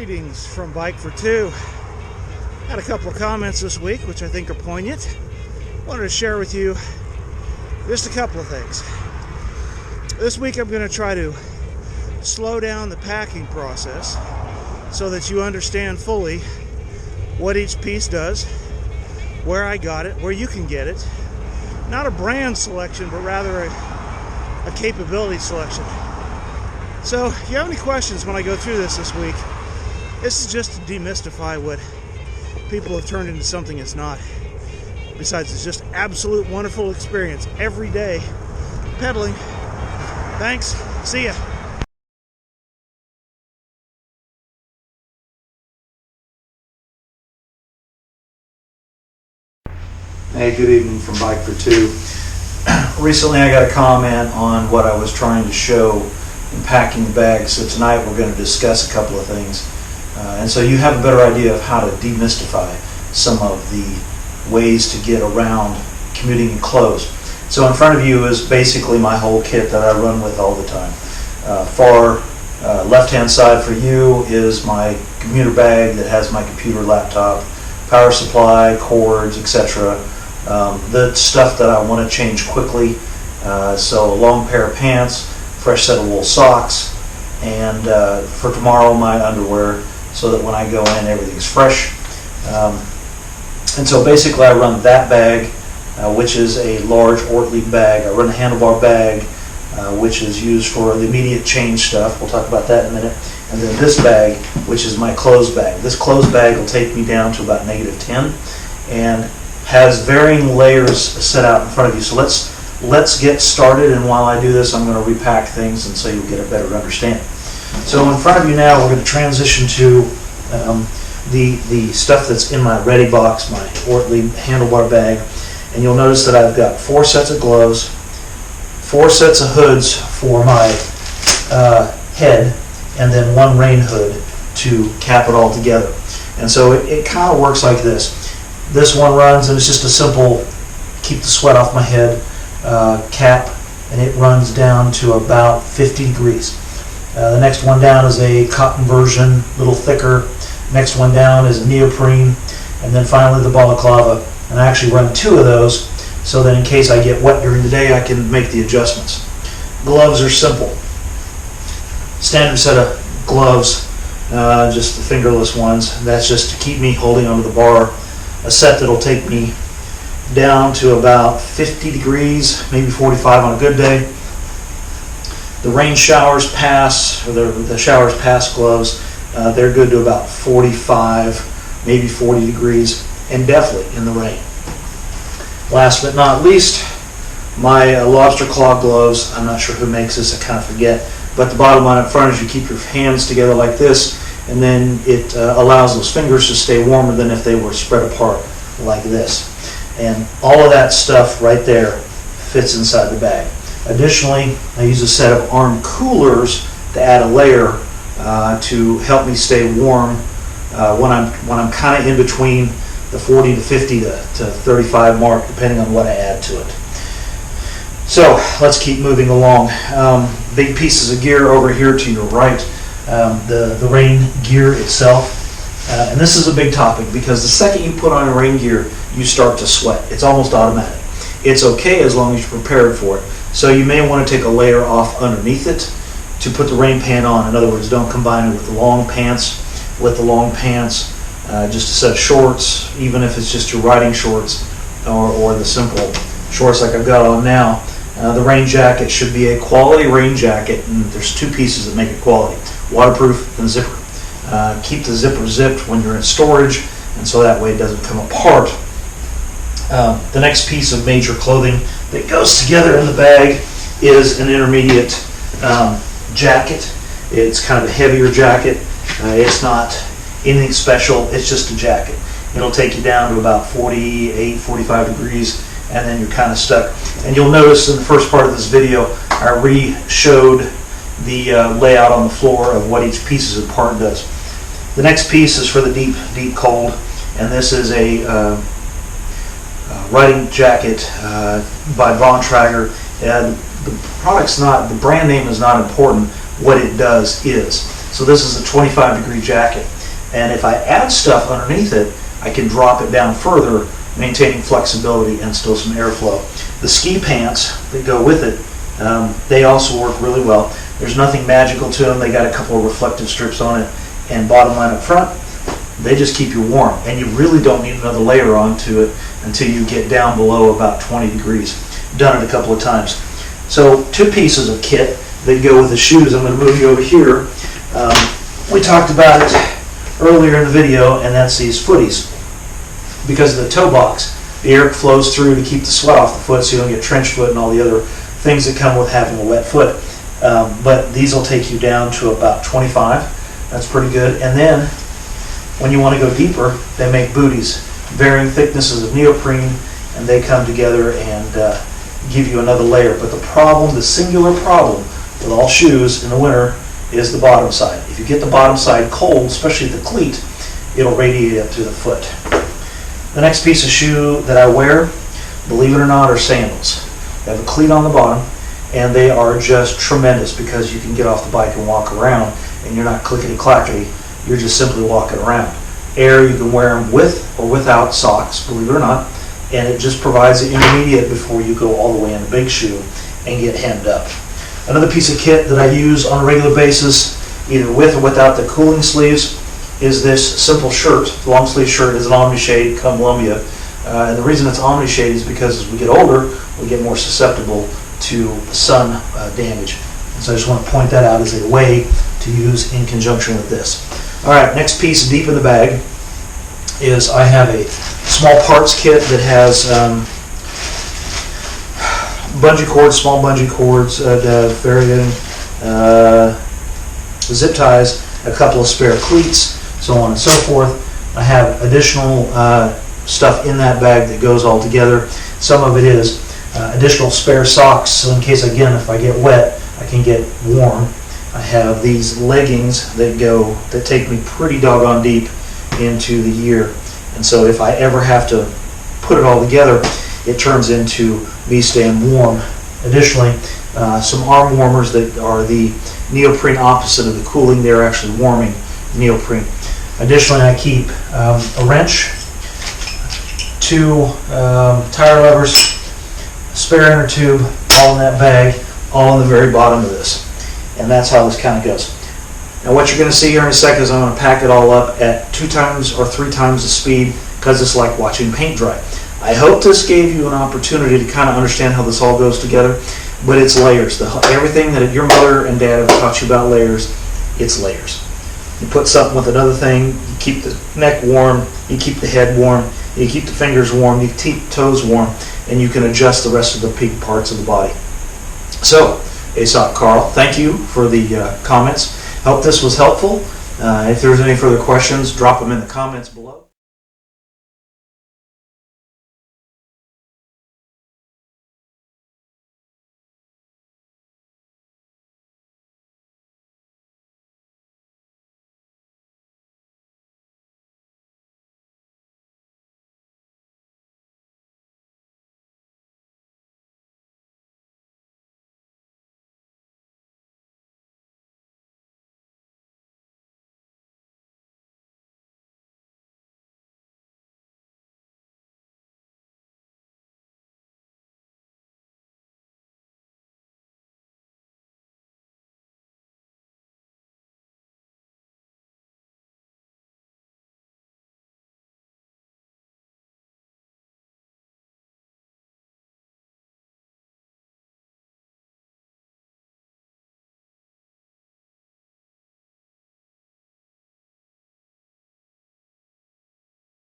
Greetings from Bike for Two. Had a couple of comments this week which I think are poignant. Wanted to share with you just a couple of things. This week I'm going to try to slow down the packing process so that you understand fully what each piece does, where I got it, where you can get it. Not a brand selection, but rather a capability selection. So if you have any questions when I go through this week, this is just to demystify what people have turned into something it's not. Besides, it's just absolute wonderful experience every day pedaling. Thanks. See ya. Hey, good evening from Bike for Two. Recently I got a comment on what I was trying to show in packing the bag, so tonight we're going to discuss a couple of things. And so you have a better idea of how to demystify some of the ways to get around commuting in clothes. So in front of you is basically my whole kit that I run with all the time. Far left-hand side for you is my commuter bag that has my computer, laptop, power supply, cords, etc. The stuff that I want to change quickly. So a long pair of pants, fresh set of wool socks, and for tomorrow my underwear, so that when I go in everything's fresh. And so basically I run that bag, which is a large Ortlieb bag. I run a handlebar bag, which is used for the immediate change stuff. We'll talk about that in a minute. And then this bag, which is my clothes bag. This clothes bag will take me down to about -10 and has varying layers set out in front of you. So let's get started, and while I do this I'm going to repack things, and so you'll get a better understanding. So in front of you now we're going to transition to the stuff that's in my ready box, my Ortlieb handlebar bag, and you'll notice that I've got 4 sets of gloves, 4 sets of hoods for my head, and then 1 rain hood to cap it all together. And so it kind of works like this. This one runs, and it's just a simple keep the sweat off my head cap, and it runs down to about 50 degrees. The next one down is a cotton version, a little thicker. Next one down is a neoprene, and then finally the Balaclava. And I actually run 2 of those so that in case I get wet during the day I can make the adjustments. Gloves are simple. Standard set of gloves, just the fingerless ones. That's just to keep me holding onto the bar. A set that'll take me down to about 50 degrees, maybe 45 on a good day. The rain showers pass, or the showers pass gloves, they're good to about 45, maybe 40 degrees, and definitely in the rain. Last but not least, my Lobster claw gloves. I'm not sure who makes this, I kind of forget, but the bottom line up front is you keep your hands together like this, and then it allows those fingers to stay warmer than if they were spread apart like this. And all of that stuff right there fits inside the bag. Additionally, I use a set of arm coolers to add a layer to help me stay warm when I'm kind of in between the 40 to 50 to 35 mark, depending on what I add to it. So let's keep moving along. Big pieces of gear over here to your right. The rain gear itself. And this is a big topic because the second you put on a rain gear, you start to sweat. It's almost automatic. It's okay as long as you're prepared for it. So you may want to take a layer off underneath it to put the rain pant on. In other words, don't combine it with the long pants. With the long pants, just a set of shorts, even if it's just your riding shorts or the simple shorts like I've got on now. The rain jacket should be a quality rain jacket, and there's 2 pieces that make it quality: waterproof and zipper. Keep the zipper zipped when you're in storage, and so that way it doesn't come apart. The next piece of major clothing that goes together in the bag is an intermediate jacket. It's kind of a heavier jacket. It's not anything special, it's just a jacket. It'll take you down to about 48, 45 degrees, and then you're kind of stuck. And you'll notice in the first part of this video, I re-showed the layout on the floor of what each piece of part does. The next piece is for the deep cold, and this is a riding jacket by Bontrager. The brand name is not important. What it does is. So this is a 25 degree jacket. And if I add stuff underneath it, I can drop it down further, maintaining flexibility and still some airflow. The ski pants that go with it, they also work really well. There's nothing magical to them. They got a couple of reflective strips on it, and bottom line up front, they just keep you warm. And you really don't need another layer onto it until you get down below about 20 degrees. Done it a couple of times. So 2 pieces of kit that go with the shoes. I'm going to move you over here. We talked about it earlier in the video, and that's these footies. Because of the toe box, the air flows through to keep the sweat off the foot so you don't get trench foot and all the other things that come with having a wet foot. But these will take you down to about 25. That's pretty good. And then when you want to go deeper, they make booties, varying thicknesses of neoprene, and they come together and give you another layer. But the problem, the singular problem with all shoes in the winter is the bottom side. If you get the bottom side cold, especially the cleat, it'll radiate up through the foot. The next piece of shoe that I wear, believe it or not, are sandals. They have a cleat on the bottom, and they are just tremendous because you can get off the bike and walk around, and you're not clickety-clackety. You're just simply walking around. You can wear them with or without socks, believe it or not, and it just provides the intermediate before you go all the way in the big shoe and get hemmed up. Another piece of kit that I use on a regular basis, either with or without the cooling sleeves, is this simple shirt. The long sleeve shirt is an omni shade, come Columbia. And the reason it's omni shade is because as we get older, we get more susceptible to sun damage. And so I just want to point that out as a way to use in conjunction with this. All right, next piece deep in the bag is I have a small parts kit that has bungee cords, small bungee cords, varying zip ties, a couple of spare cleats, so on and so forth. I have additional stuff in that bag that goes all together. Some of it is additional spare socks, so in case, again, if I get wet, I can get warm. I have these leggings that take me pretty doggone deep into the year, and so if I ever have to put it all together, it turns into me staying warm. Additionally, some arm warmers that are the neoprene opposite of the cooling. They're actually warming neoprene. Additionally, I keep a wrench, 2 tire levers, spare inner tube, all in that bag, all in the very bottom of this. And that's how this kind of goes. Now what you're going to see here in a second is I'm going to pack it all up at 2 times or 3 times the speed because it's like watching paint dry. I hope this gave you an opportunity to kind of understand how this all goes together, but it's layers. Everything that your mother and dad have taught you about layers, it's layers. You put something with another thing, you keep the neck warm, you keep the head warm, you keep the fingers warm, you keep the toes warm, and you can adjust the rest of the peak parts of the body. So, Aesop Carl, thank you for the comments. Hope this was helpful. If there's any further questions, drop them in the comments below.